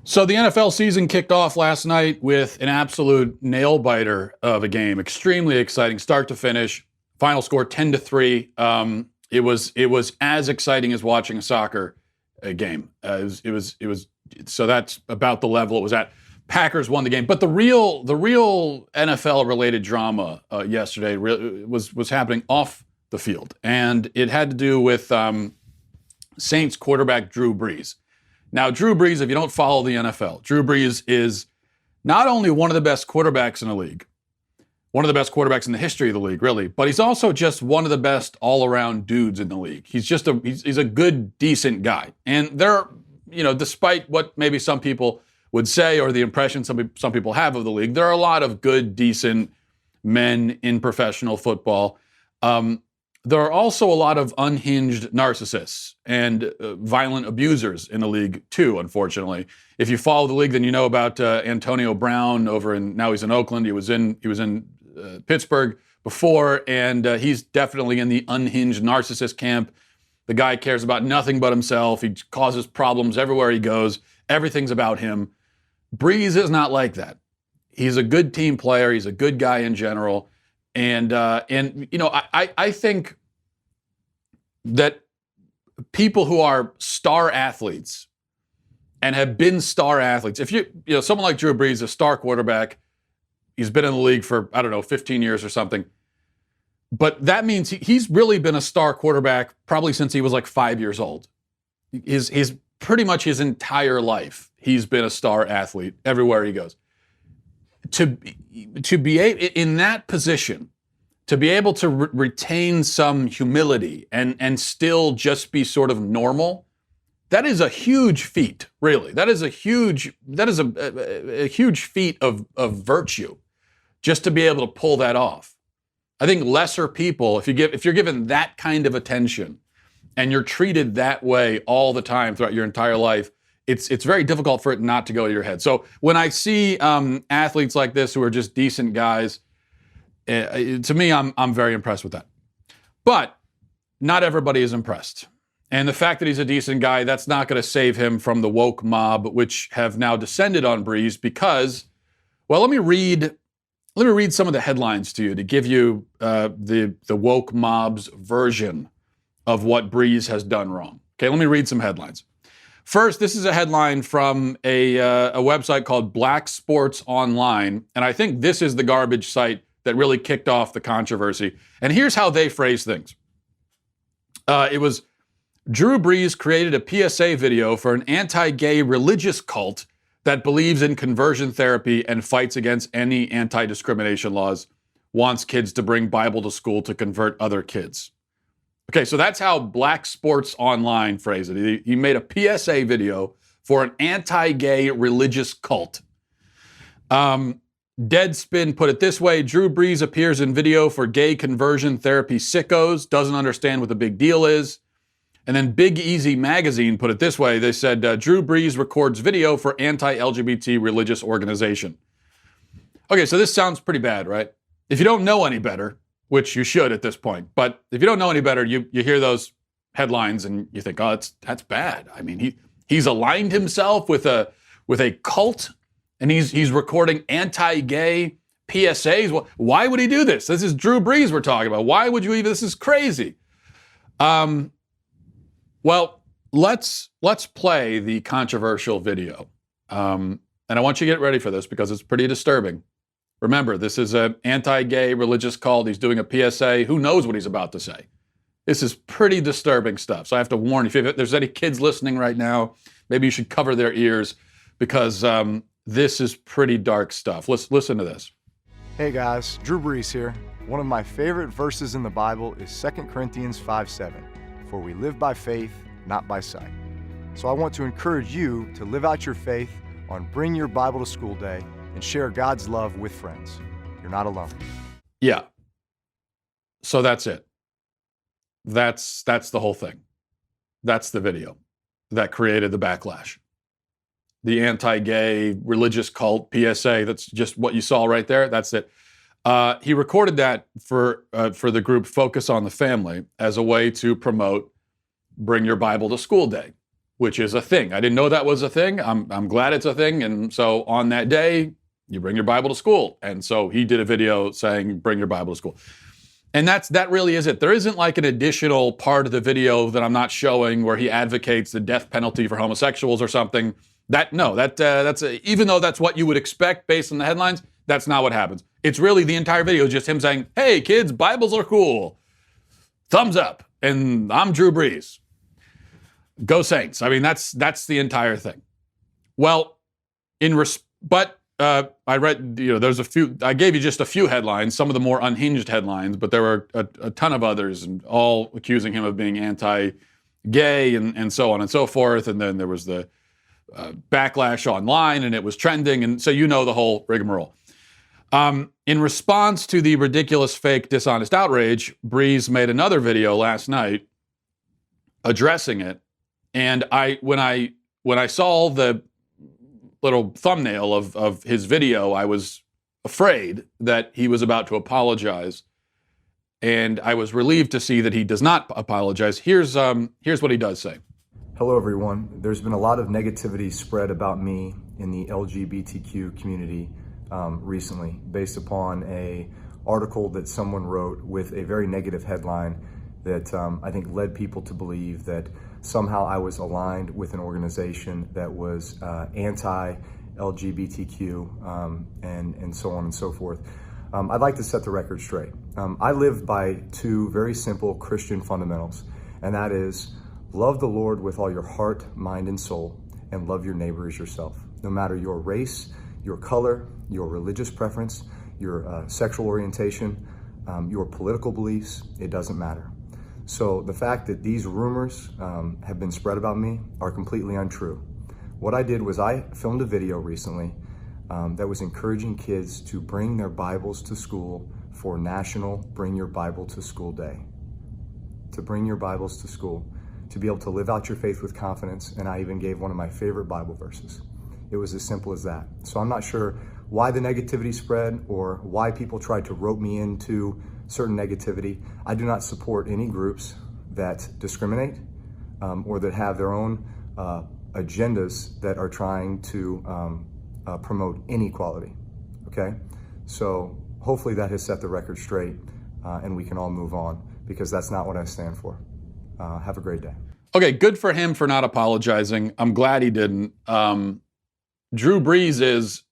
So the NFL season kicked off last night with an absolute nail biter of a game. Extremely exciting, start to finish. Final score 10-3. It was as exciting as watching a soccer game. So that's about the level it was at. Packers won the game, but the real NFL related drama yesterday was happening off the field, and it had to do with Saints quarterback Drew Brees. Now, Drew Brees, if you don't follow the NFL, Drew Brees is not only one of the best quarterbacks in the league, one of the best quarterbacks in the history of the league, really, but he's also just one of the best all-around dudes in the league. He's just he's a good, decent guy. And there, despite what maybe some people would say or the impression some people have of the league, there are a lot of good, decent men in professional football. There are also a lot of unhinged narcissists and violent abusers in the league too, unfortunately. If you follow the league, then you know about Antonio Brown now he's in Oakland. He was in Pittsburgh before, and he's definitely in the unhinged narcissist camp. The guy cares about nothing but himself. He causes problems everywhere he goes. Everything's about him. Brees is not like that. He's a good team player. He's a good guy in general. And I think that people who are star athletes and have been star athletes, if someone like Drew Brees, a star quarterback, he's been in the league for, 15 years or something. But that means he's really been a star quarterback probably since he was like 5 years old. His pretty much his entire life, he's been a star athlete everywhere he goes. To be in that position, to be able to retain some humility and still just be sort of normal, that is a huge feat, really. That is a huge feat of virtue, just to be able to pull that off. I think lesser people, if you're given that kind of attention and you're treated that way all the time throughout your entire life, it's very difficult for it not to go to your head. So when I see athletes like this who are just decent guys, to me, I'm very impressed with that. But not everybody is impressed. And the fact that he's a decent guy, that's not going to save him from the woke mob, which have now descended on Brees because, well, let me read some of the headlines to you to give you the woke mob's version of what Brees has done wrong. Okay, let me read some headlines. First, this is a headline from a website called Black Sports Online, and I think this is the garbage site that really kicked off the controversy. And here's how they phrase things. It was, Drew Brees created a PSA video for an anti-gay religious cult that believes in conversion therapy and fights against any anti-discrimination laws, wants kids to bring Bible to school to convert other kids. Okay, so that's how Black Sports Online phrased it. He made a PSA video for an anti-gay religious cult. Deadspin put it this way: Drew Brees appears in video for gay conversion therapy sickos, doesn't understand what the big deal is. And then Big Easy Magazine put it this way. They said, Drew Brees records video for anti-LGBT religious organization. Okay, so this sounds pretty bad, right? If you don't know any better, which you should at this point, but if you don't know any better, you hear those headlines and you think, oh, that's bad. I mean, he's aligned himself with a cult, and he's recording anti-gay PSAs. Why would he do this? This is Drew Brees we're talking about. Why would you even? This is crazy. Well, let's play the controversial video, and I want you to get ready for this because it's pretty disturbing. Remember, this is an anti-gay religious cult. He's doing a PSA. Who knows what he's about to say? This is pretty disturbing stuff. So I have to warn you, if there's any kids listening right now, maybe you should cover their ears because this is pretty dark stuff. Let's listen to this. Hey guys, Drew Brees here. One of my favorite verses in the Bible is 2 Corinthians 5:7. For we live by faith, not by sight. So I want to encourage you to live out your faith on Bring Your Bible to School Day and share God's love with friends. You're not alone. Yeah. So that's it. That's the whole thing. That's the video that created the backlash. The anti-gay religious cult PSA, that's just what you saw right there. That's it. He recorded that for the group Focus on the Family as a way to promote Bring Your Bible to School Day. which is a thing. I didn't know that was a thing. I'm glad it's a thing. And so on that day, you bring your Bible to school. And so he did a video saying, bring your Bible to school. And that really is it. There isn't like an additional part of the video that I'm not showing where he advocates the death penalty for homosexuals or something. Even though that's what you would expect based on the headlines, that's not what happens. It's really the entire video is just him saying, hey kids, Bibles are cool. Thumbs up. And I'm Drew Brees. Go Saints. I mean, that's the entire thing. Well, I read, there's a few, I gave you just a few headlines, some of the more unhinged headlines, but there were a ton of others, and all accusing him of being anti-gay and so on and so forth. And then there was the backlash online, and it was trending. And so the whole rigmarole. In response to the ridiculous, fake, dishonest outrage, Brees made another video last night addressing it. And when I saw the little thumbnail of his video, I was afraid that he was about to apologize. And I was relieved to see that he does not apologize. Here's what he does say. Hello, everyone. There's been a lot of negativity spread about me in the LGBTQ community recently, based upon an article that someone wrote with a very negative headline that I think led people to believe that somehow I was aligned with an organization that was anti-LGBTQ and so on and so forth. I'd like to set the record straight. I live by two very simple Christian fundamentals, and that is love the Lord with all your heart, mind, and soul, and love your neighbor as yourself. No matter your race, your color, your religious preference, your sexual orientation, your political beliefs, it doesn't matter. So the fact that these rumors have been spread about me are completely untrue. What I did was I filmed a video recently that was encouraging kids to bring their Bibles to school for National Bring Your Bible to School Day. To bring your Bibles to school, to be able to live out your faith with confidence, and I even gave one of my favorite Bible verses. It was as simple as that. So I'm not sure why the negativity spread or why people tried to rope me into certain negativity. I do not support any groups that discriminate or that have their own agendas that are trying to promote inequality, okay? So hopefully that has set the record straight and we can all move on, because that's not what I stand for. Have a great day. Okay, good for him for not apologizing. I'm glad he didn't. Drew Brees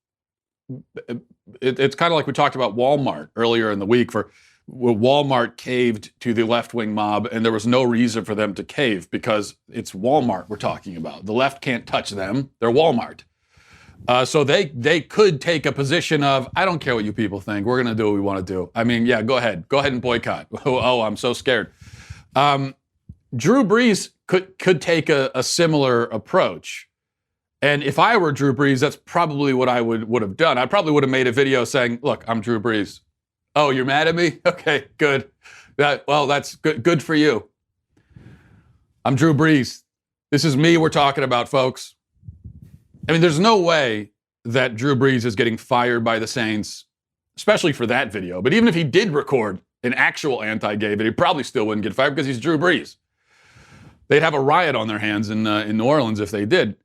it's kind of like we talked about Walmart earlier in the week, where Walmart caved to the left-wing mob, and there was no reason for them to cave because it's Walmart we're talking about. The left can't touch them. They're Walmart. So they could take a position of, I don't care what you people think. We're going to do what we want to do. I mean, yeah, go ahead. Go ahead and boycott. Oh, I'm so scared. Drew Brees could take a similar approach. And if I were Drew Brees, that's probably what I would have done. I probably would have made a video saying, look, I'm Drew Brees. Oh, you're mad at me? Okay, good. That's good for you. I'm Drew Brees. This is me we're talking about, folks. I mean, there's no way that Drew Brees is getting fired by the Saints, especially for that video. But even if he did record an actual anti-gay video, he probably still wouldn't get fired because he's Drew Brees. They'd have a riot on their hands in New Orleans if they did.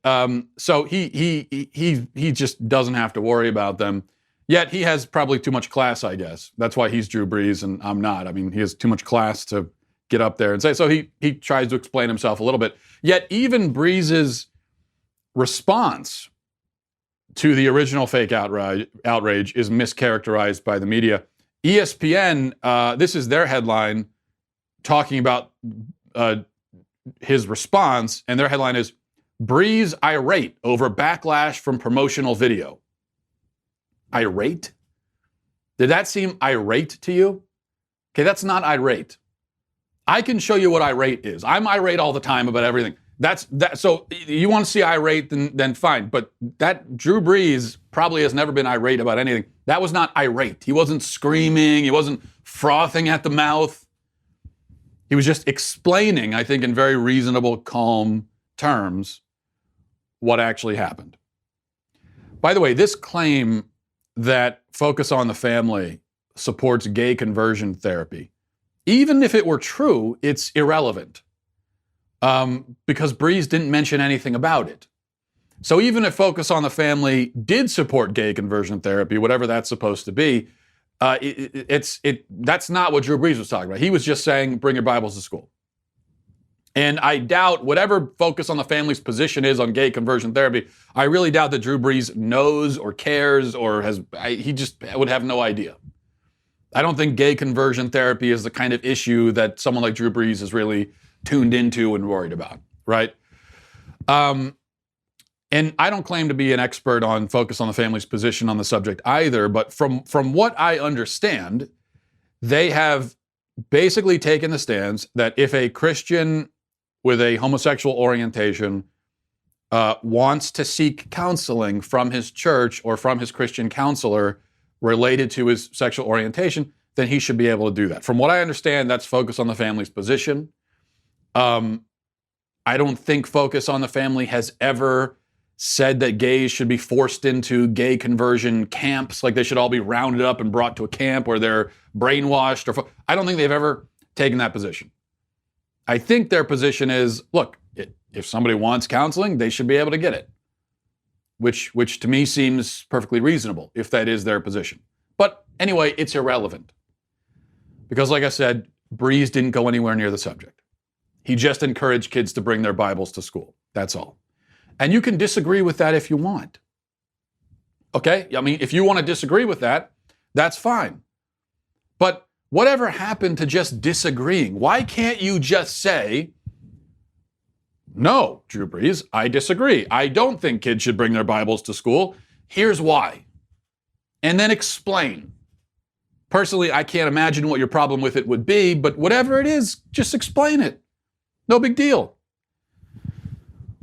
So he just doesn't have to worry about them. Yet he has probably too much class, I guess. That's why he's Drew Brees and I'm not. I mean, he has too much class to get up there and say. So he tries to explain himself a little bit. Yet even Brees's response to the original fake outrage is mischaracterized by the media. ESPN, this is their headline, talking about his response, and their headline is, Brees irate over backlash from promotional video. Irate? Did that seem irate to you? Okay, that's not irate. I can show you what irate is. I'm irate all the time about everything. So you want to see irate, then fine. But that Drew Brees probably has never been irate about anything. That was not irate. He wasn't screaming. He wasn't frothing at the mouth. He was just explaining, I think, in very reasonable, calm terms, what actually happened. By the way, this claim that Focus on the Family supports gay conversion therapy, even if it were true, it's irrelevant. because Brees didn't mention anything about it. So even if Focus on the Family did support gay conversion therapy, whatever that's supposed to be, that's not what Drew Brees was talking about. He was just saying, bring your Bibles to school. And I doubt whatever Focus on the Family's position is on gay conversion therapy, I really doubt that Drew Brees knows or cares or he just would have no idea. I don't think gay conversion therapy is the kind of issue that someone like Drew Brees is really tuned into and worried about, right? And I don't claim to be an expert on Focus on the Family's position on the subject either, but from what I understand, they have basically taken the stance that if a Christian with a homosexual orientation wants to seek counseling from his church or from his Christian counselor related to his sexual orientation, then he should be able to do that. From what I understand, that's Focus on the Family's position. I don't think Focus on the Family has ever said that gays should be forced into gay conversion camps, like they should all be rounded up and brought to a camp where they're brainwashed. I don't think they've ever taken that position. I think their position is, look, if somebody wants counseling, they should be able to get it, which to me seems perfectly reasonable if that is their position. But anyway, it's irrelevant. Because like I said, Brees didn't go anywhere near the subject. He just encouraged kids to bring their Bibles to school. That's all. And you can disagree with that if you want. Okay? I mean, if you want to disagree with that, that's fine. But whatever happened to just disagreeing? Why can't you just say, no, Drew Brees, I disagree. I don't think kids should bring their Bibles to school. Here's why. And then explain. Personally, I can't imagine what your problem with it would be, but whatever it is, just explain it. No big deal.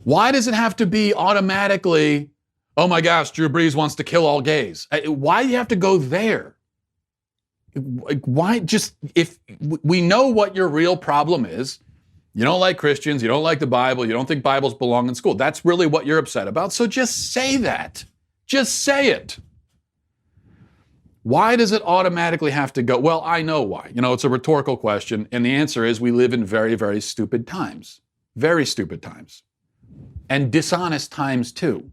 Why does it have to be automatically, oh my gosh, Drew Brees wants to kill all gays? Why do you have to go there? Why just, if we know what your real problem is, you don't like Christians, you don't like the Bible, you don't think Bibles belong in school. That's really what you're upset about. So just say that. Just say it. Why does it automatically have to go? Well, I know why. It's a rhetorical question. And the answer is we live in very, very stupid times. Very stupid times. And dishonest times too.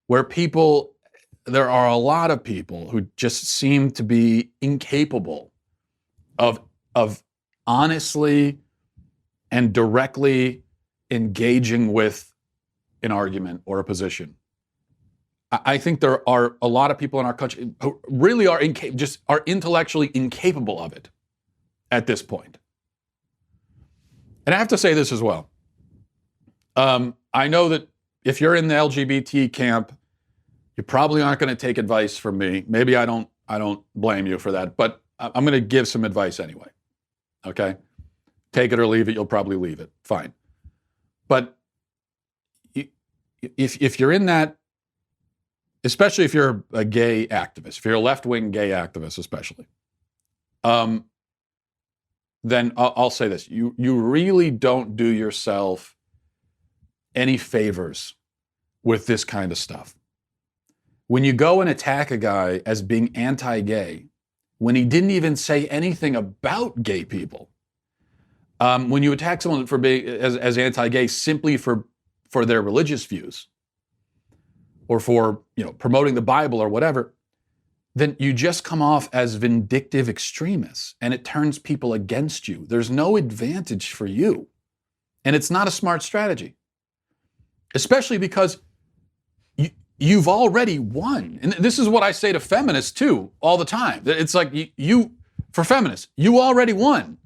Where there are a lot of people who just seem to be incapable of honestly and directly engaging with an argument or a position. I think there are a lot of people in our country who really are intellectually incapable of it at this point. And I have to say this as well. I know that if you're in the LGBT camp, you probably aren't going to take advice from me. Maybe I don't blame you for that, but I'm going to give some advice anyway. Okay? Take it or leave it. You'll probably leave it. Fine. But if you're in that, especially if you're a gay activist, if you're a left-wing gay activist especially, then I'll say this. You really don't do yourself any favors with this kind of stuff. When you go and attack a guy as being anti-gay, when he didn't even say anything about gay people, when you attack someone for being as anti-gay simply for their religious views, or for promoting the Bible or whatever, then you just come off as vindictive extremists, and it turns people against you. There's no advantage for you, and it's not a smart strategy. Especially because you've already won. And this is what I say to feminists too, all the time. It's like for feminists, you already won.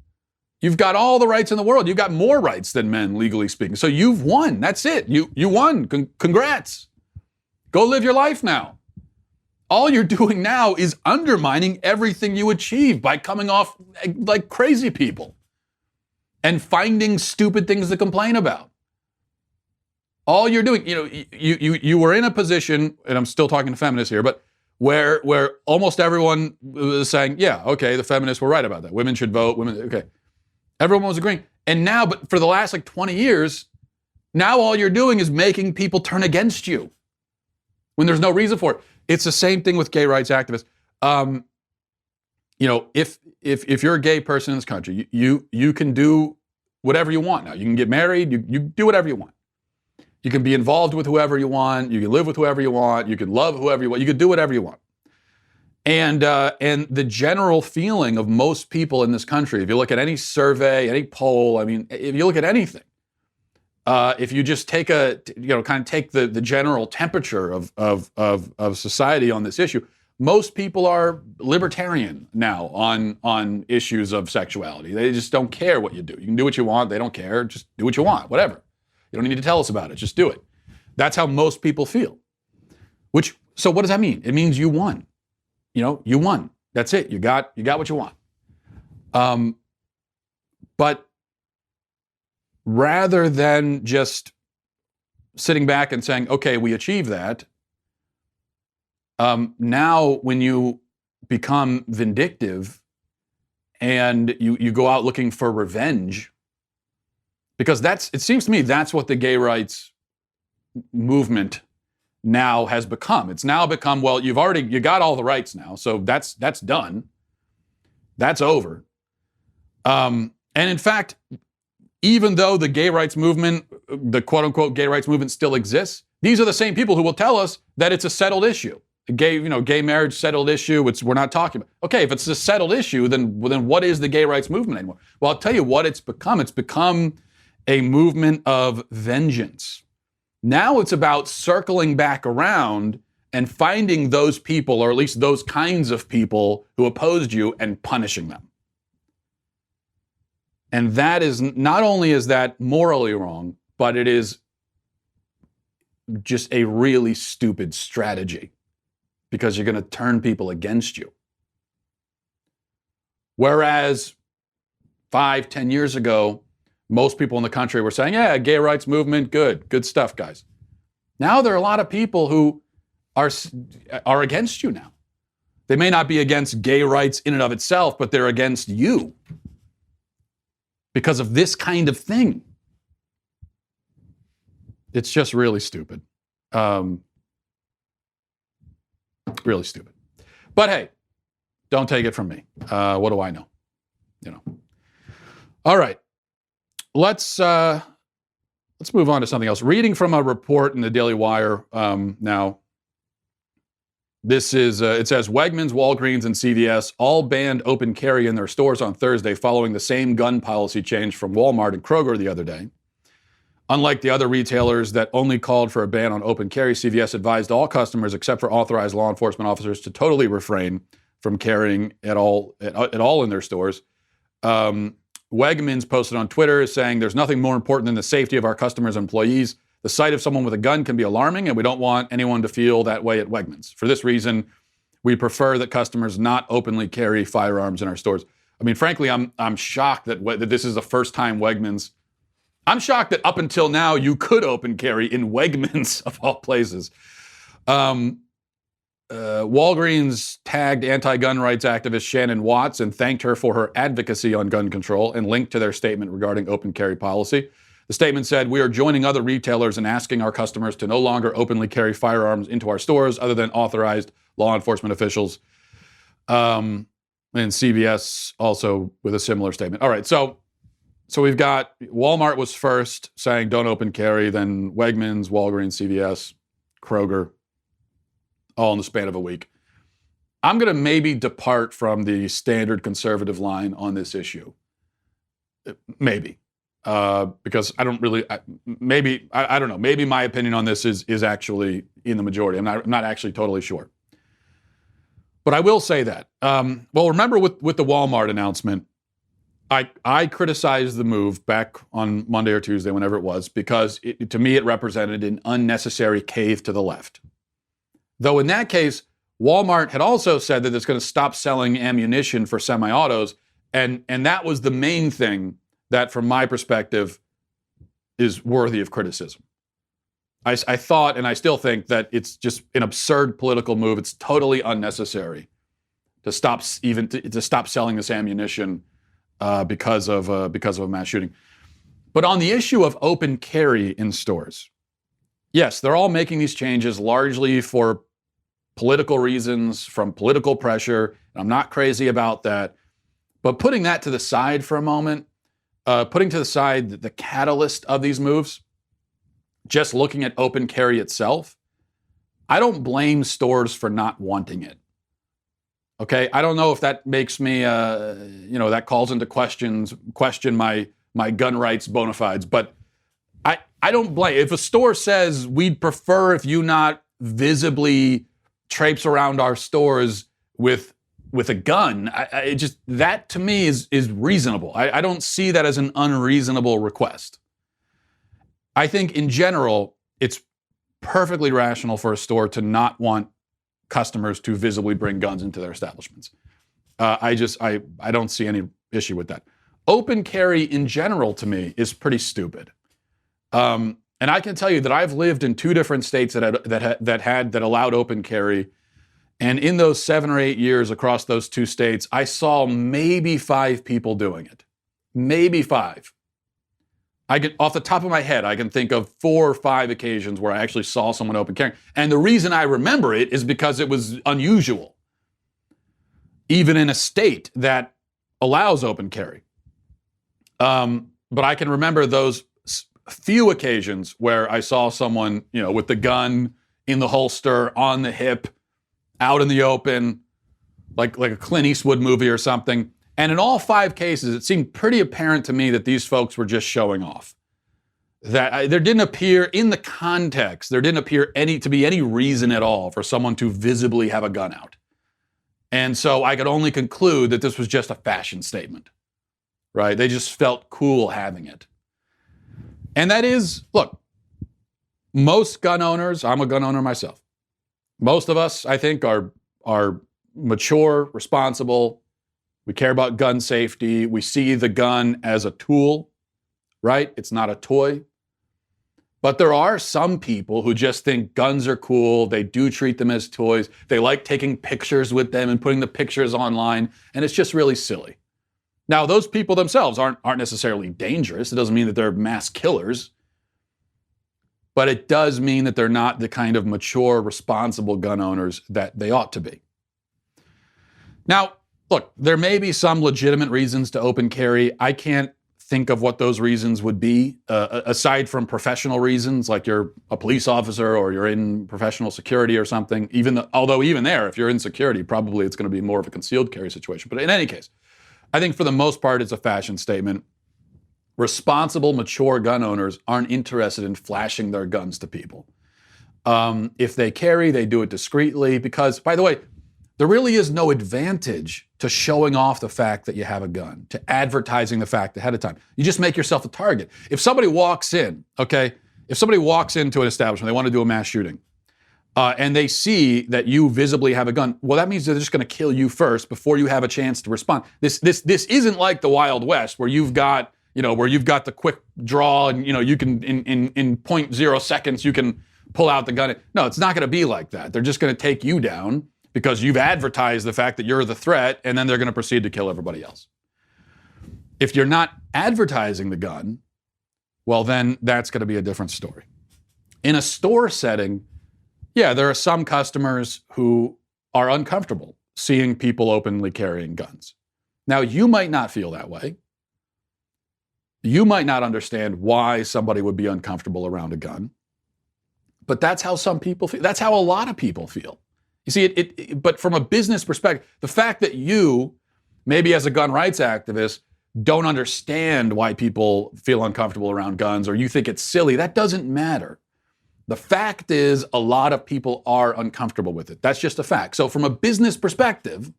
You've got all the rights in the world. You've got more rights than men, legally speaking. So you've won. That's it. You won. Congrats. Go live your life now. All you're doing now is undermining everything you achieved by coming off like crazy people and finding stupid things to complain about. All you're doing, you were in a position, and I'm still talking to feminists here, but where almost everyone was saying, yeah, okay, the feminists were right about that. Women should vote, okay. Everyone was agreeing. And now, but for the last 20 years, now all you're doing is making people turn against you when there's no reason for it. It's the same thing with gay rights activists. If you're a gay person in this country, you can do whatever you want now. You can get married, you do whatever you want. You can be involved with whoever you want, you can live with whoever you want, you can love whoever you want, you can do whatever you want. And the general feeling of most people in this country, if you look at any survey, any poll, I mean, if you look at anything, if you just take the general temperature of society on this issue, most people are libertarian now on issues of sexuality. They just don't care what you do. You can do what you want. They don't care. Just do what you want, whatever. You don't need to tell us about it. Just do it. That's how most people feel. So what does that mean? It means you won. You won. That's it. You got what you want. But rather than just sitting back and saying, okay, we achieved that, now when you become vindictive and you go out looking for revenge, because it seems to me that's what the gay rights movement now has become. It's now become, well, you got all the rights now, so that's done. That's over. And in fact, even though the gay rights movement, the quote unquote gay rights movement still exists, these are the same people who will tell us that it's a settled issue. Gay marriage settled issue, we're not talking about. Okay, if it's a settled issue, then what is the gay rights movement anymore? Well, I'll tell you what it's become. It's become a movement of vengeance. Now it's about circling back around and finding those people, or at least those kinds of people who opposed you, and punishing them. And that is, not only is that morally wrong, but it is just a really stupid strategy, because you're going to turn people against you. Whereas 5-10 years ago, most people in the country were saying, yeah, gay rights movement, good stuff, guys. Now there are a lot of people who are against you now. They may not be against gay rights in and of itself, but they're against you because of this kind of thing. It's just really stupid. Really stupid. But hey, don't take it from me. What do I know? All right. Let's move on to something else. Reading from a report in the Daily Wire now. This is, it says, Wegmans, Walgreens, and CVS all banned open carry in their stores on Thursday following the same gun policy change from Walmart and Kroger the other day. Unlike the other retailers that only called for a ban on open carry, CVS advised all customers except for authorized law enforcement officers to totally refrain from carrying at all in their stores. Wegmans posted on Twitter saying, there's nothing more important than the safety of our customers and employees. The sight of someone with a gun can be alarming, and we don't want anyone to feel that way at Wegmans. For this reason, we prefer that customers not openly carry firearms in our stores. I mean, frankly, I'm shocked that this is the first time Wegmans. I'm shocked that up until now you could open carry in Wegmans of all places. Walgreens tagged anti-gun rights activist Shannon Watts and thanked her for her advocacy on gun control and linked to their statement regarding open carry policy. The statement said, we are joining other retailers in asking our customers to no longer openly carry firearms into our stores other than authorized law enforcement officials. And CVS also with a similar statement. All right, so we've got Walmart was first saying don't open carry, then Wegmans, Walgreens, CVS, Kroger, all in the span of a week. I'm going to maybe depart from the standard conservative line on this issue. Maybe. Because I don't really, I don't know. Maybe my opinion on this is actually in the majority. I'm not actually totally sure. But I will say that. Well, remember with the Walmart announcement, I criticized the move back on Monday or Tuesday, whenever it was, because to me it represented an unnecessary cave to the left. Though in that case, Walmart had also said that it's going to stop selling ammunition for semi-autos, and that was the main thing that, from my perspective, is worthy of criticism. I thought, and I still think, that it's just an absurd political move. It's totally unnecessary to stop selling this ammunition because of a mass shooting. But on the issue of open carry in stores, yes, they're all making these changes largely for political reasons, from political pressure. And I'm not crazy about that. But putting that to the side for a moment, putting to the side the catalyst of these moves, just looking at open carry itself, I don't blame stores for not wanting it. Okay, I don't know if that makes me, that calls into question my gun rights bona fides, but I don't blame. If a store says we'd prefer if you not visibly traipse around our stores with a gun, that to me is reasonable. I don't see that as an unreasonable request. I think in general, it's perfectly rational for a store to not want customers to visibly bring guns into their establishments. I don't see any issue with that. Open carry in general to me is pretty stupid. And I can tell you that I've lived in 2 different states that allowed open carry. And in those 7 or 8 years across those 2 states, I saw maybe 5 people doing it. Maybe 5. Off the top of my head, I can think of 4 or 5 occasions where I actually saw someone open carry. And the reason I remember it is because it was unusual, even in a state that allows open carry. But I can remember those few occasions where I saw someone, with the gun in the holster, on the hip, out in the open, like a Clint Eastwood movie or something. And in all 5 cases, it seemed pretty apparent to me that these folks were just showing off. That there didn't appear, in the context, there didn't appear to be any reason at all for someone to visibly have a gun out. And so I could only conclude that this was just a fashion statement, right? They just felt cool having it. And that is, look, most gun owners, I'm a gun owner myself. Most of us, I think, are mature, responsible. We care about gun safety. We see the gun as a tool, right? It's not a toy. But there are some people who just think guns are cool. They do treat them as toys. They like taking pictures with them and putting the pictures online, and it's just really silly. Now, those people themselves aren't necessarily dangerous. It doesn't mean that they're mass killers. But it does mean that they're not the kind of mature, responsible gun owners that they ought to be. Now, look, there may be some legitimate reasons to open carry. I can't think of what those reasons would be, aside from professional reasons, like you're a police officer or you're in professional security or something. Although even there, if you're in security, probably it's going to be more of a concealed carry situation. But in any case, I think for the most part, it's a fashion statement. Responsible, mature gun owners aren't interested in flashing their guns to people. If they carry, they do it discreetly because, by the way, there really is no advantage to showing off the fact that you have a gun, to advertising the fact ahead of time. You just make yourself a target. If somebody walks in, if somebody walks into an establishment, they want to do a mass shooting, and they see that you visibly have a gun, well, that means they're just going to kill you first before you have a chance to respond. This isn't like the Wild West where you've got the quick draw and, you can, in 0.0 seconds, you can pull out the gun. No, it's not going to be like that. They're just going to take you down because you've advertised the fact that you're the threat, and then they're going to proceed to kill everybody else. If you're not advertising the gun, well, then that's going to be a different story. In a store setting, yeah, there are some customers who are uncomfortable seeing people openly carrying guns. Now, you might not feel that way. You might not understand why somebody would be uncomfortable around a gun, but that's how some people feel. That's how a lot of people feel. You see, but from a business perspective, the fact that you, maybe as a gun rights activist, don't understand why people feel uncomfortable around guns or you think it's silly, that doesn't matter. The fact is a lot of people are uncomfortable with it. That's just a fact. So from a business perspective,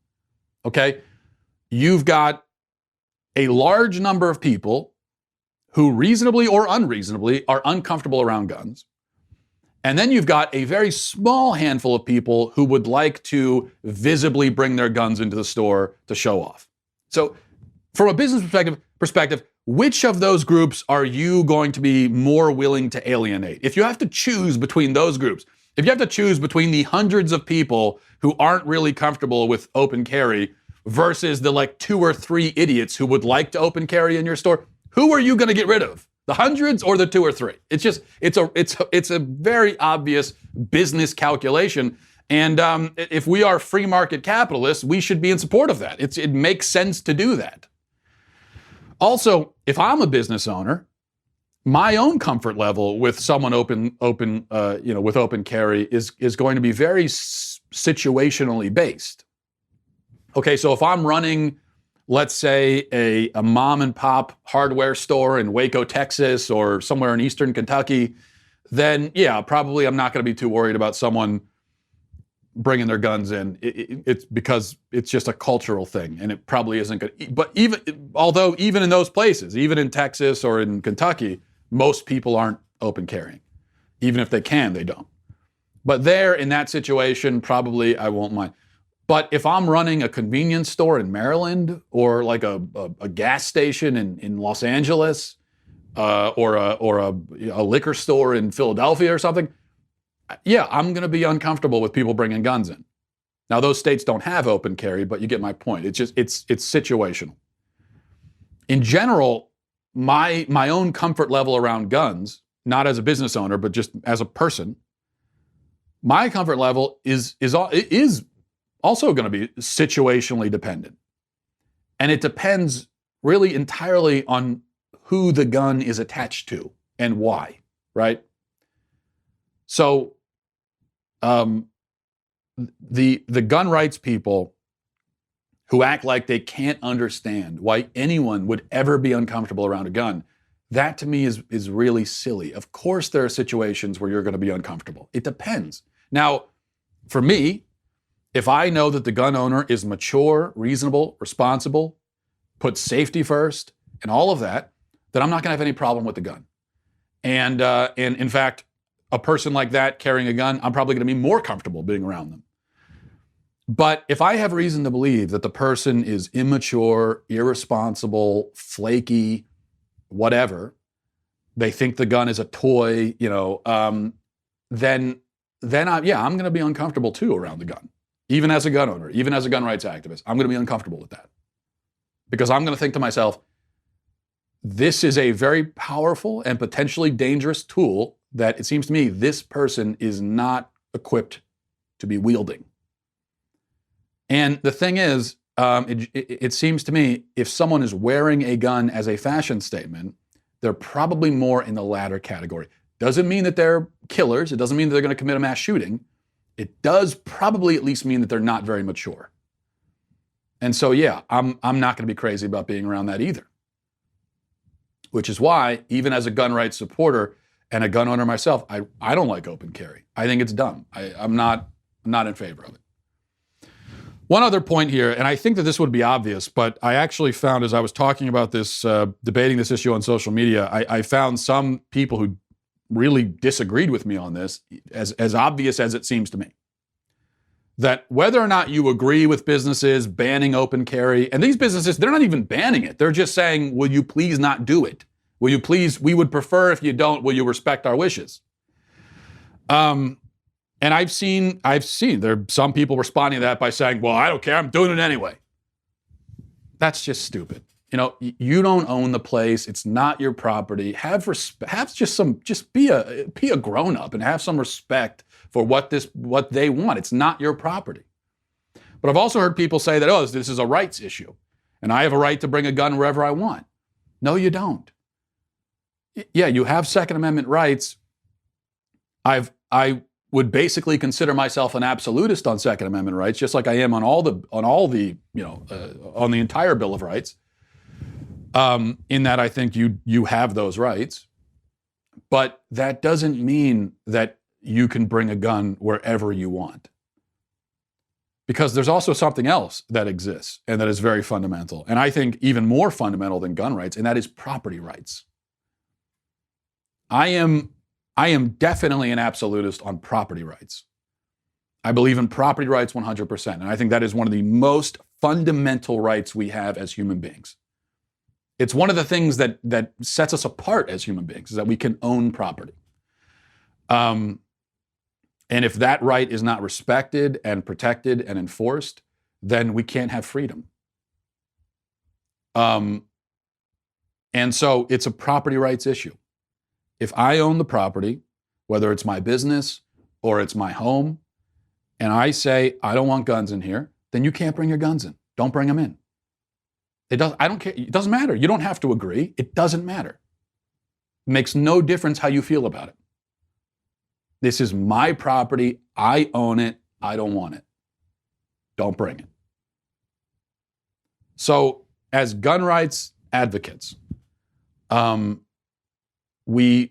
you've got a large number of people who reasonably or unreasonably are uncomfortable around guns. And then you've got a very small handful of people who would like to visibly bring their guns into the store to show off. So from a business perspective, which of those groups are you going to be more willing to alienate? If you have to choose between those groups, if you have to choose between the hundreds of people who aren't really comfortable with open carry versus the 2 or 3 idiots who would like to open carry in your store, who are you going to get rid of? The hundreds or the 2 or 3? It's a very obvious business calculation. And if we are free market capitalists, we should be in support of that. It makes sense to do that. Also, if I'm a business owner, my own comfort level with someone with open carry is going to be very situationally based. Okay, so if I'm running, let's say, a mom and pop hardware store in Waco, Texas, or somewhere in Eastern Kentucky, then yeah, probably I'm not going to be too worried about someone bringing their guns in. It's because it's just a cultural thing, and it probably isn't good. But even in those places, even in Texas or in Kentucky, most people aren't open carrying. Even if they can, they don't. But there, in that situation, probably I won't mind. But if I'm running a convenience store in Maryland, or like a gas station in Los Angeles, or a liquor store in Philadelphia or something, yeah, I'm going to be uncomfortable with people bringing guns in. Now, those states don't have open carry, but you get my point. It's situational. In general, my own comfort level around guns, not as a business owner, but just as a person, my comfort level is also going to be situationally dependent. And it depends really entirely on who the gun is attached to and why, right? So the gun rights people who act like they can't understand why anyone would ever be uncomfortable around a gun, that to me is really silly. Of course there are situations where you're going to be uncomfortable. It depends. Now, for me, if I know that the gun owner is mature, reasonable, responsible, puts safety first, and all of that, then I'm not going to have any problem with the gun. And in fact, a person like that carrying a gun, I'm probably going to be more comfortable being around them. But if I have reason to believe that the person is immature, irresponsible, flaky, whatever, they think the gun is a toy, then I'm going to be uncomfortable too around the gun. Even as a gun owner, even as a gun rights activist, I'm going to be uncomfortable with that. Because I'm going to think to myself, this is a very powerful and potentially dangerous tool that it seems to me this person is not equipped to be wielding. And the thing is, it seems to me, if someone is wearing a gun as a fashion statement, they're probably more in the latter category. Doesn't mean that they're killers. It doesn't mean that they're going to commit a mass shooting. It does probably at least mean that they're not very mature. And so, yeah, I'm not going to be crazy about being around that either. Which is why, even as a gun rights supporter and a gun owner myself, I don't like open carry. I think it's dumb. I'm not in favor of it. One other point here, and I think that this would be obvious, but I actually found as I was talking about this, debating this issue on social media, I found some people who really disagreed with me on this, as obvious as it seems to me. That whether or not you agree with businesses banning open carry, and these businesses, they're not even banning it. They're just saying, will you please not do it? Will you please, we would prefer if you don't, will you respect our wishes? And I've seen there are some people responding to that by saying, well, I don't care, I'm doing it anyway. That's just stupid. You don't own the place. It's not your property. Have be a grown up and have some respect for what they want. It's not your property. But I've also heard people say that, this is a rights issue and I have a right to bring a gun wherever I want. No, you don't. Yeah, you have Second Amendment rights. I would basically consider myself an absolutist on Second Amendment rights, just like I am on the entire Bill of Rights. In that I think you have those rights, but that doesn't mean that you can bring a gun wherever you want. Because there's also something else that exists and that is very fundamental, and I think even more fundamental than gun rights, and that is property rights. I am definitely an absolutist on property rights. I believe in property rights 100%, and I think that is one of the most fundamental rights we have as human beings. It's one of the things that sets us apart as human beings, is that we can own property. And if that right is not respected and protected and enforced, then we can't have freedom. And so it's a property rights issue. If I own the property, whether it's my business or it's my home, and I say, I don't want guns in here, then you can't bring your guns in. Don't bring them in. I don't care. It doesn't matter. You don't have to agree. It doesn't matter. It makes no difference how you feel about it. This is my property. I own it. I don't want it. Don't bring it. So, as gun rights advocates, we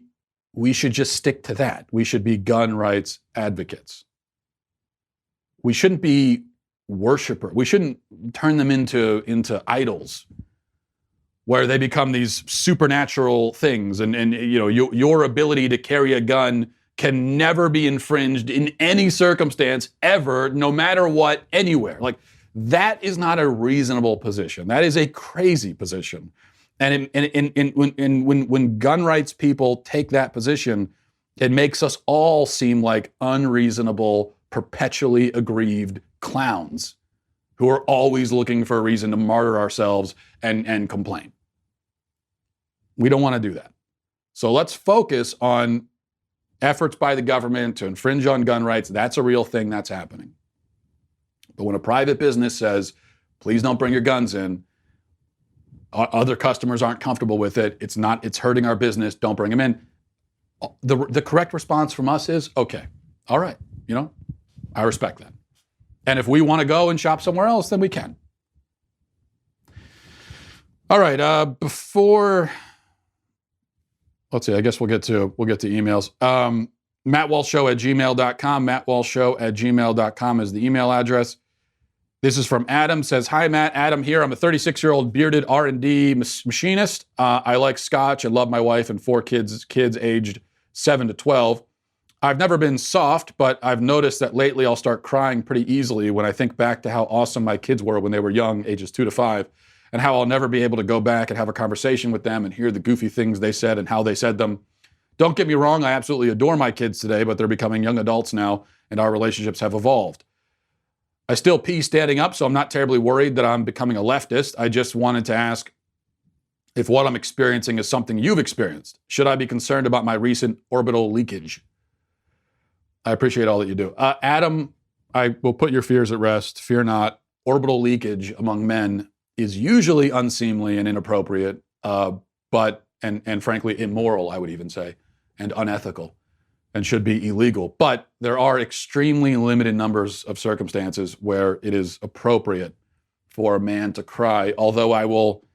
should just stick to that. We should be gun rights advocates. We shouldn't be worshipers. We shouldn't turn them into idols, where they become these supernatural things, and you know, your ability to carry a gun can never be infringed in any circumstance ever, no matter what, anywhere. Like, that is not a reasonable position. That is a crazy position. And when gun rights people take that position, it makes us all seem like unreasonable, perpetually aggrieved clowns who are always looking for a reason to martyr ourselves and complain. We don't want to do that. So let's focus on efforts by the government to infringe on gun rights. That's a real thing that's happening. But when a private business says, please don't bring your guns in, other customers aren't comfortable with it, it's hurting our business, don't bring them in. The correct response from us is, okay, all right, you know, I respect that. And if we want to go and shop somewhere else, then we can. All right, let's see, I guess we'll get to emails. MattWalshShow@gmail.com. MattWalshShow@gmail.com is the email address. This is from Adam. Says, hi, Matt. Adam here. I'm a 36-year-old bearded R&D machinist. I like scotch and love my wife and 4 kids aged 7 to 12. I've never been soft, but I've noticed that lately I'll start crying pretty easily when I think back to how awesome my kids were when they were young, ages 2 to 5, and how I'll never be able to go back and have a conversation with them and hear the goofy things they said and how they said them. Don't get me wrong, I absolutely adore my kids today, but they're becoming young adults now, and our relationships have evolved. I still pee standing up, so I'm not terribly worried that I'm becoming a leftist. I just wanted to ask if what I'm experiencing is something you've experienced. Should I be concerned about my recent orbital leakage? I appreciate all that you do. Adam, I will put your fears at rest. Fear not. Orbital leakage among men is usually unseemly and inappropriate, but frankly immoral, I would even say, and unethical, and should be illegal. But there are extremely limited numbers of circumstances where it is appropriate for a man to cry, although I will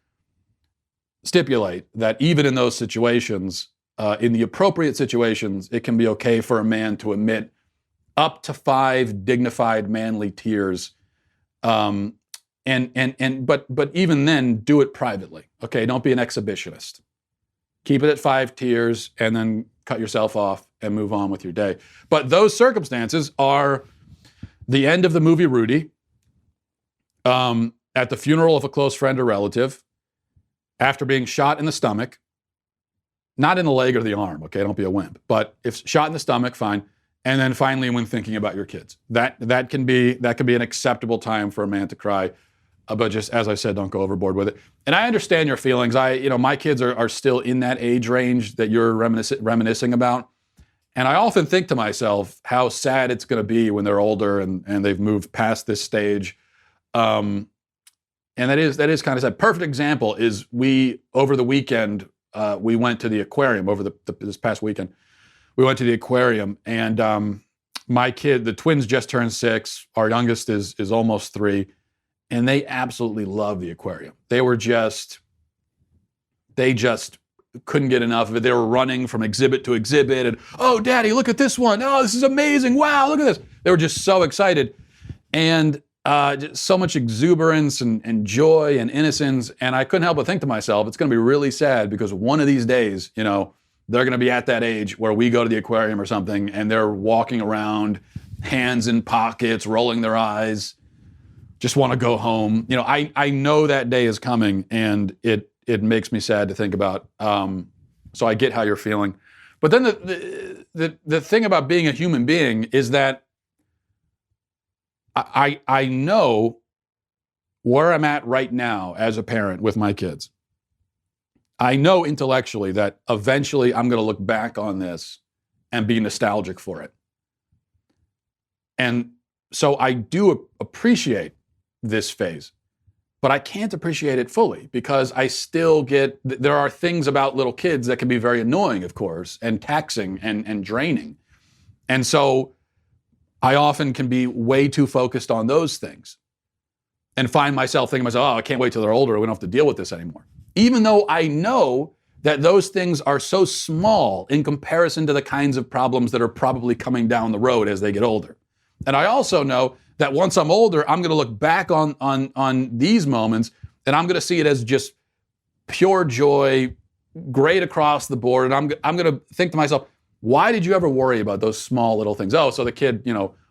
stipulate that even in those situations, in the appropriate situations, it can be okay for a man to emit up to 5 dignified manly tears. But even then, do it privately. Okay, don't be an exhibitionist. Keep it at 5 tears and then cut yourself off and move on with your day. But those circumstances are the end of the movie Rudy, at the funeral of a close friend or relative, after being shot in the stomach, not in the leg or the arm, okay, don't be a wimp, but if shot in the stomach, fine. And then finally, when thinking about your kids, that can be an acceptable time for a man to cry. But just as I said, don't go overboard with it. And I understand your feelings. My kids are still in that age range that you're reminiscing about. And I often think to myself how sad it's going to be when they're older and they've moved past this stage. And that is kind of sad. Perfect example is over the weekend, we went to the aquarium this past weekend. We went to the aquarium, and my kid, the twins just turned 6. Our youngest is almost 3. And they absolutely love the aquarium. They just couldn't get enough of it. They were running from exhibit to exhibit and, oh, Daddy, look at this one. Oh, this is amazing. Wow, look at this. They were just so excited. And just so much exuberance and joy and innocence. And I couldn't help but think to myself, it's going to be really sad because one of these days, they're going to be at that age where we go to the aquarium or something and they're walking around, hands in pockets, rolling their eyes, just want to go home. I know that day is coming, and it makes me sad to think about. So I get how you're feeling. But then the thing about being a human being is that I know where I'm at right now as a parent with my kids. I know intellectually that eventually I'm going to look back on this and be nostalgic for it. And so I do appreciate this phase. but I can't appreciate it fully because I still there are things about little kids that can be very annoying, of course, and taxing and draining. And so I often can be way too focused on those things and find myself thinking to myself, oh, I can't wait till they're older. We don't have to deal with this anymore. Even though I know that those things are so small in comparison to the kinds of problems that are probably coming down the road as they get older. And I also know that once I'm older, I'm going to look back on these moments and I'm going to see it as just pure joy, great across the board. And I'm going to think to myself, why did you ever worry about those small little things? Oh, so the kid,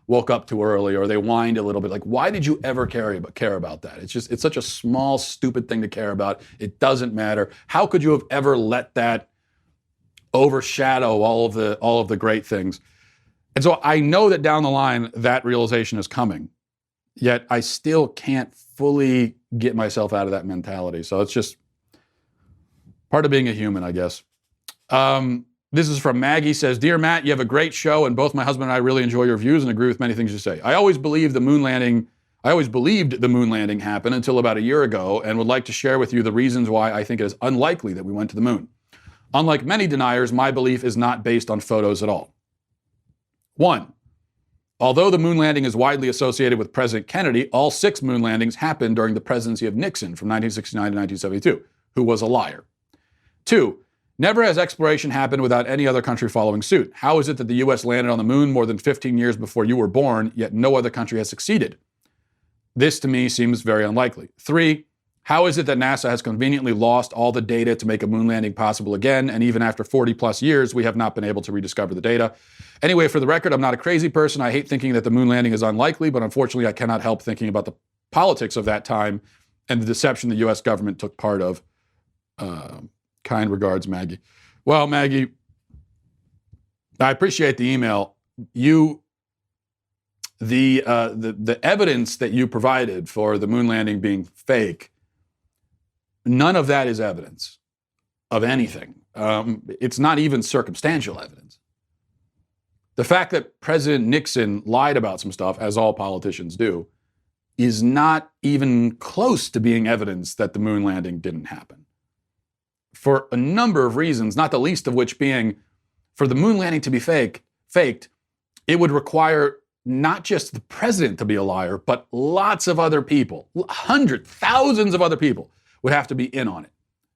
woke up too early or they whined a little bit. Like, why did you ever care about that? It's such a small, stupid thing to care about. It doesn't matter. How could you have ever let that overshadow all of the great things? And so I know that down the line, that realization is coming, yet I still can't fully get myself out of that mentality. So it's just part of being a human, I guess. This is from Maggie, says, Dear Matt, you have a great show, and both my husband and I really enjoy your views and agree with many things you say. I always believed the moon landing happened until about a year ago, and would like to share with you the reasons why I think it is unlikely that we went to the moon. Unlike many deniers, my belief is not based on photos at all. 1. Although the moon landing is widely associated with President Kennedy, all 6 moon landings happened during the presidency of Nixon from 1969 to 1972, who was a liar. 2. Never has exploration happened without any other country following suit. How is it that the U.S. landed on the moon more than 15 years before you were born, yet no other country has succeeded? This, to me, seems very unlikely. 3, how is it that NASA has conveniently lost all the data to make a moon landing possible again, and even after 40 plus years, we have not been able to rediscover the data? Anyway, for the record, I'm not a crazy person. I hate thinking that the moon landing is unlikely, but unfortunately, I cannot help thinking about the politics of that time and the deception the U.S. government took part of. Kind regards, Maggie. Well, Maggie, I appreciate the email. The evidence that you provided for the moon landing being fake, none of that is evidence of anything. It's not even circumstantial evidence. The fact that President Nixon lied about some stuff, as all politicians do, is not even close to being evidence that the moon landing didn't happen. For a number of reasons, not the least of which being, for the moon landing to be faked, it would require not just the president to be a liar, but lots of other people, hundreds, thousands of other people would have to be in on it.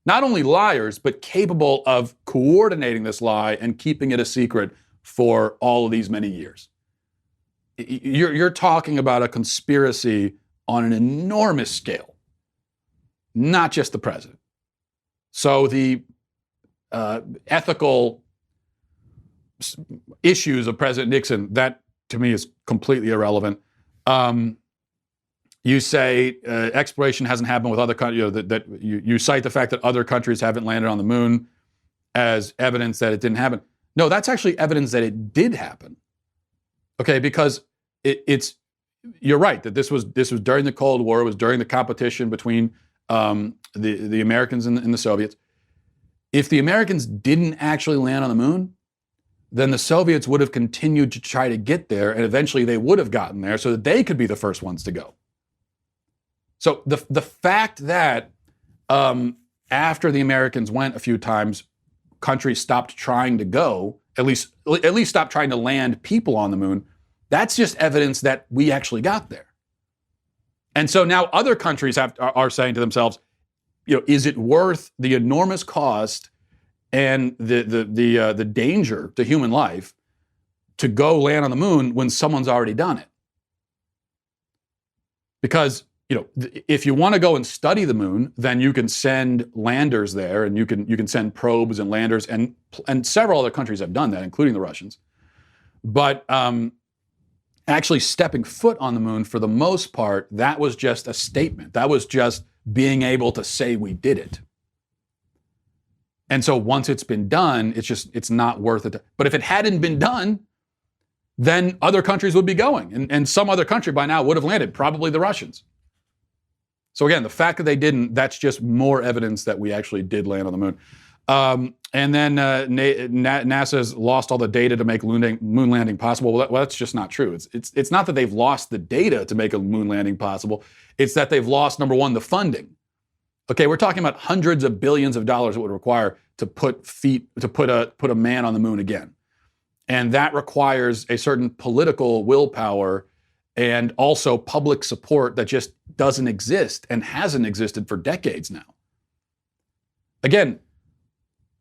Not only liars, but capable of coordinating this lie and keeping it a secret for all of these many years. You're talking about a conspiracy on an enormous scale, not just the president. So the ethical issues of President Nixon, that to me is completely irrelevant. You say exploration hasn't happened with other countries, you cite the fact that other countries haven't landed on the moon as evidence that it didn't happen. No, that's actually evidence that it did happen. Okay, because you're right that this was during the Cold War. It was during the competition between the Americans and the Soviets. If the Americans didn't actually land on the moon, then the Soviets would have continued to try to get there, and eventually they would have gotten there so that they could be the first ones to go. So the fact that after the Americans went a few times, countries stopped trying to go, at least stopped trying to land people on the moon, that's just evidence that we actually got there. And so now other countries are saying to themselves, is it worth the enormous cost and the danger to human life to go land on the moon when someone's already done it? Because if you want to go and study the moon, then you can send landers there, and you can send probes and landers, and several other countries have done that, including the Russians. But actually stepping foot on the moon, for the most part, that was just a statement. That was just being able to say we did it. And so once it's been done, it's not worth it. But if it hadn't been done, then other countries would be going, and some other country by now would have landed, probably the Russians. So again, the fact that they didn't, that's just more evidence that we actually did land on the moon. And then NASA's lost all the data to make moon landing possible. Well, that's just not true. It's not that they've lost the data to make a moon landing possible. It's that they've lost, number one, the funding. Okay, we're talking about hundreds of billions of dollars it would require to put a man on the moon again. And that requires a certain political willpower and also public support that just doesn't exist and hasn't existed for decades now. Again,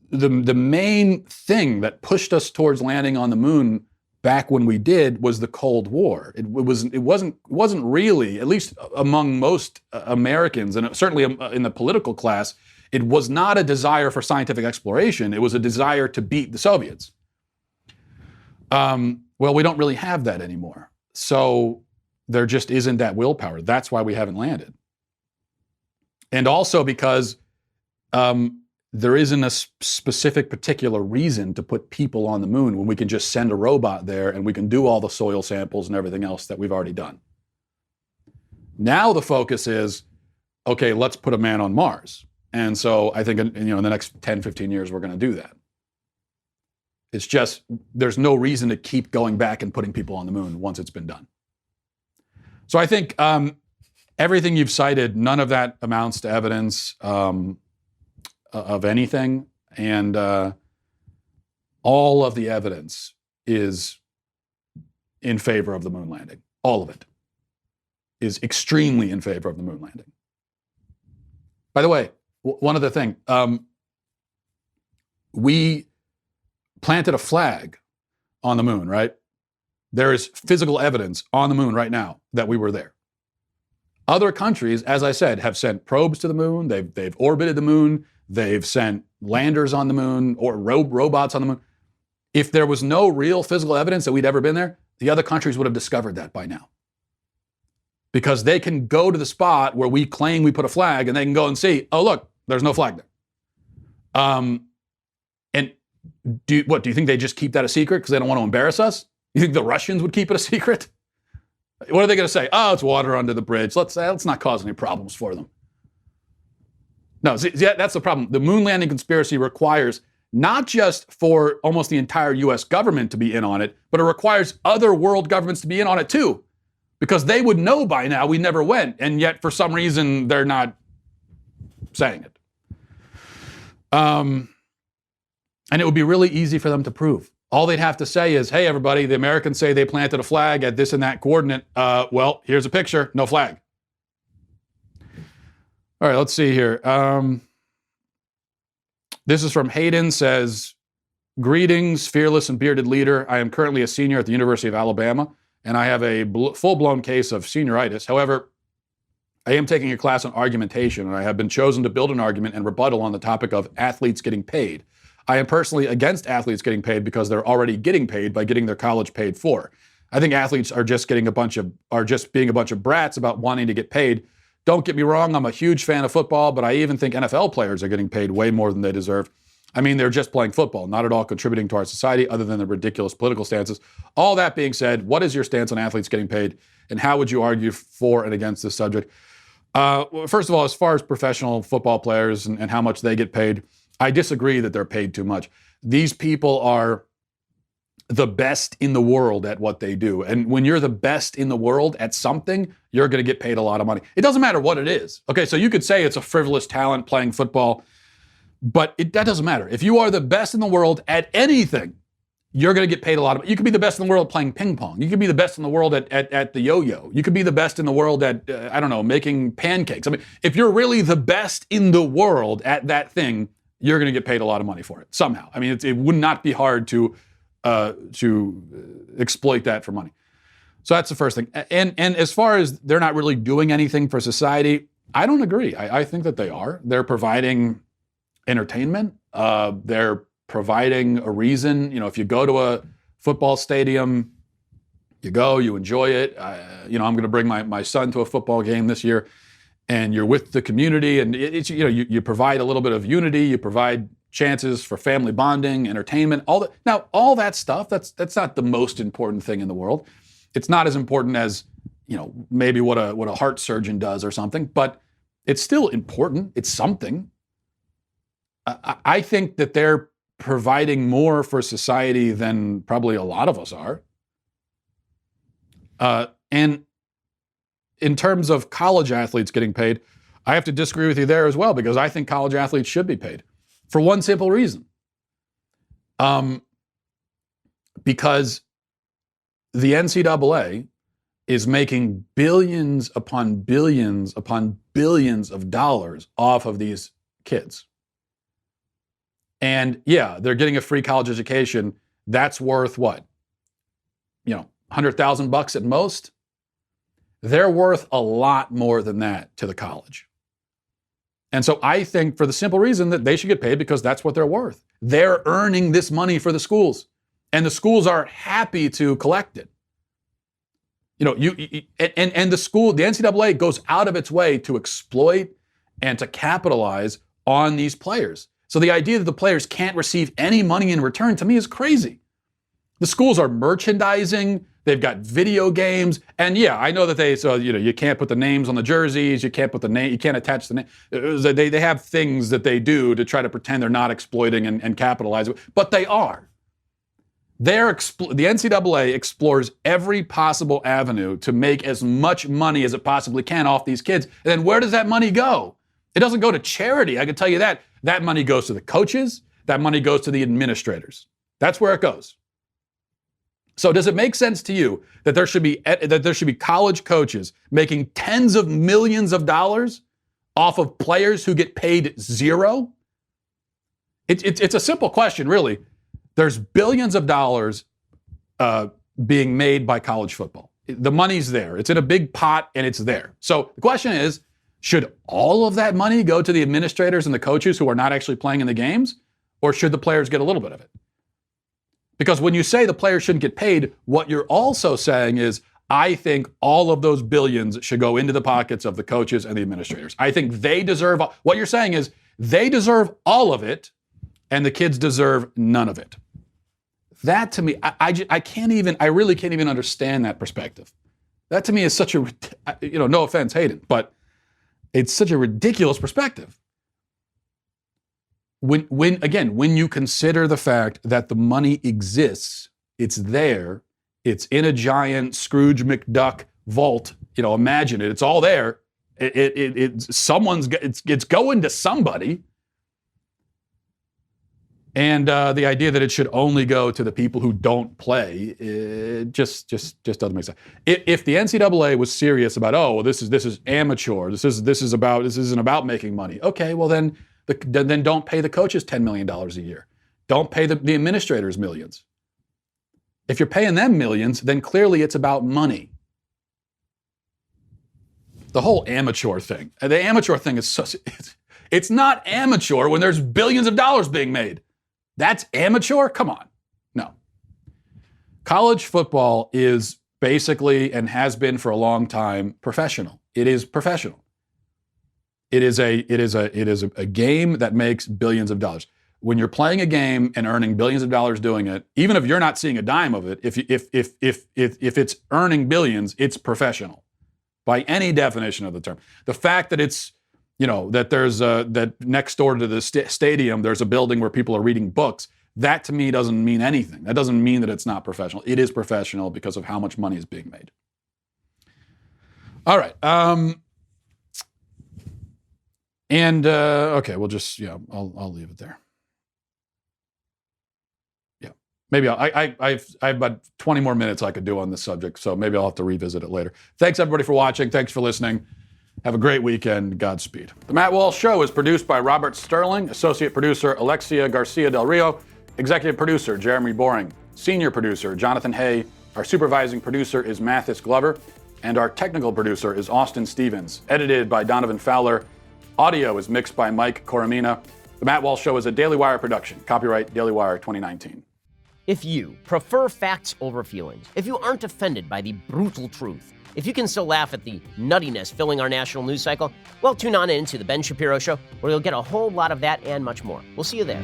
the main thing that pushed us towards landing on the moon back when we did was the Cold War. It wasn't really, at least among most Americans, and certainly in the political class, it was not a desire for scientific exploration. It was a desire to beat the Soviets. Well, we don't really have that anymore. So there just isn't that willpower. That's why we haven't landed. And also because there isn't a specific particular reason to put people on the moon when we can just send a robot there and we can do all the soil samples and everything else that we've already done. Now the focus is, okay, let's put a man on Mars. And so I think in the next 10, 15 years, we're going to do that. It's just, there's no reason to keep going back and putting people on the moon once it's been done. So I think everything you've cited, none of that amounts to evidence of anything. And all of the evidence is in favor of the moon landing. All of it is extremely in favor of the moon landing. By the way, one other thing. We planted a flag on the moon, right? There is physical evidence on the moon right now that we were there. Other countries, as I said, have sent probes to the moon. They've orbited the moon. They've sent landers on the moon or robots on the moon. If there was no real physical evidence that we'd ever been there, the other countries would have discovered that by now. Because they can go to the spot where we claim we put a flag and they can go and see, oh, look, there's no flag there. And do you think they just keep that a secret because they don't want to embarrass us? You think the Russians would keep it a secret? What are they going to say? Oh, it's water under the bridge. Let's not cause any problems for them. No, see, that's the problem. The moon landing conspiracy requires not just for almost the entire US government to be in on it, but it requires other world governments to be in on it too. Because they would know by now we never went, and yet for some reason they're not saying it. And it would be really easy for them to prove. All they'd have to say is, hey, everybody, the Americans say they planted a flag at this and that coordinate. Well, here's a picture, no flag. All right, let's see here. This is from Hayden Says, greetings, fearless and bearded leader. I am currently a senior at the University of Alabama, and I have a full-blown case of senioritis. However, I am taking a class on argumentation, and I have been chosen to build an argument and rebuttal on the topic of athletes getting paid. I am personally against athletes getting paid because they're already getting paid by getting their college paid for. I think athletes are just being a bunch of brats about wanting to get paid. Don't get me wrong, I'm a huge fan of football, but I even think NFL players are getting paid way more than they deserve. I mean, they're just playing football, not at all contributing to our society other than their ridiculous political stances. All that being said, what is your stance on athletes getting paid, and how would you argue for and against this subject? First of all, as far as professional football players and how much they get paid, I disagree that they're paid too much. These people are the best in the world at what they do. And when you're the best in the world at something, you're going to get paid a lot of money. It doesn't matter what it is. Okay, so you could say it's a frivolous talent playing football, but that doesn't matter. If you are the best in the world at anything, you're going to get paid a lot of money. You could be the best in the world playing ping pong. You could be the best in the world at the yo-yo. You could be the best in the world at, making pancakes. I mean, if you're really the best in the world at that thing, you're going to get paid a lot of money for it somehow. I mean, it would not be hard to exploit that for money. So that's the first thing. And as far as they're not really doing anything for society, I don't agree. I think that they are. They're providing entertainment. They're providing a reason. You know, if you go to a football stadium, you go, you enjoy it. I'm going to bring my son to a football game this year. And you're with the community, and you provide a little bit of unity. You provide chances for family bonding, entertainment, all that. Now, all that stuff, that's not the most important thing in the world. It's not as important as, maybe what a heart surgeon does or something, but it's still important. It's something. I think that they're providing more for society than probably a lot of us are. And in terms of college athletes getting paid, I have to disagree with you there as well, because I think college athletes should be paid for one simple reason. Because the NCAA is making billions upon billions upon billions of dollars off of these kids. And yeah, they're getting a free college education. That's worth what? $100,000 at most. They're worth a lot more than that to the college. And so I think for the simple reason that they should get paid because that's what they're worth. They're earning this money for the schools, and the schools are happy to collect it. The NCAA goes out of its way to exploit and to capitalize on these players. So the idea that the players can't receive any money in return, to me, is crazy. The schools are merchandising. They've got video games, and yeah, I know that you can't put the names on the jerseys, you can't attach the name. They have things that they do to try to pretend they're not exploiting and capitalizing, but they are. The NCAA explores every possible avenue to make as much money as it possibly can off these kids. And then where does that money go? It doesn't go to charity, I can tell you that. That money goes to the coaches, that money goes to the administrators. That's where it goes. So does it make sense to you that there should be college coaches making tens of millions of dollars off of players who get paid zero? It's a simple question, really. There's billions of dollars being made by college football. The money's there. It's in a big pot, and it's there. So the question is, should all of that money go to the administrators and the coaches who are not actually playing in the games, or should the players get a little bit of it? Because when you say the players shouldn't get paid, what you're also saying is, I think all of those billions should go into the pockets of the coaches and the administrators. I think they deserve, what you're saying is, they deserve all of it, and the kids deserve none of it. That to me, I really can't even understand that perspective. That to me is such a, no offense, Hayden, but it's such a ridiculous perspective. When you consider the fact that the money exists, it's there, it's in a giant Scrooge McDuck vault, imagine it, it's all there. It's going to somebody. And the idea that it should only go to the people who don't play, it just doesn't make sense. If the NCAA was serious about, this is amateur, this isn't about making money. Okay, well then don't pay the coaches $10 million a year. Don't pay the administrators millions. If you're paying them millions, then clearly it's about money. The whole amateur thing. The amateur thing is it's not amateur when there's billions of dollars being made. That's amateur? Come on. No. College football is basically, and has been for a long time, professional. It is professional. It is a game that makes billions of dollars. When you're playing a game and earning billions of dollars doing it, even if you're not seeing a dime of it, if it's earning billions, it's professional by any definition of the term. The fact that it's, that there's that next door to the stadium there's a building where people are reading books, that to me doesn't mean anything. That doesn't mean that it's not professional. It is professional because of how much money is being made. All right. Okay, we'll just, I'll leave it there. Yeah, maybe I've about 20 more minutes I could do on this subject, so maybe I'll have to revisit it later. Thanks everybody for watching. Thanks for listening. Have a great weekend. Godspeed. The Matt Walsh Show is produced by Robert Sterling, associate producer Alexia Garcia Del Rio, executive producer Jeremy Boring, senior producer Jonathan Hay, our supervising producer is Mathis Glover, and our technical producer is Austin Stevens, edited by Donovan Fowler. Audio is mixed by Mike Coromina. The Matt Walsh Show is a Daily Wire production. Copyright Daily Wire 2019. If you prefer facts over feelings, if you aren't offended by the brutal truth, if you can still laugh at the nuttiness filling our national news cycle, well, tune on in to The Ben Shapiro Show, where you'll get a whole lot of that and much more. We'll see you there.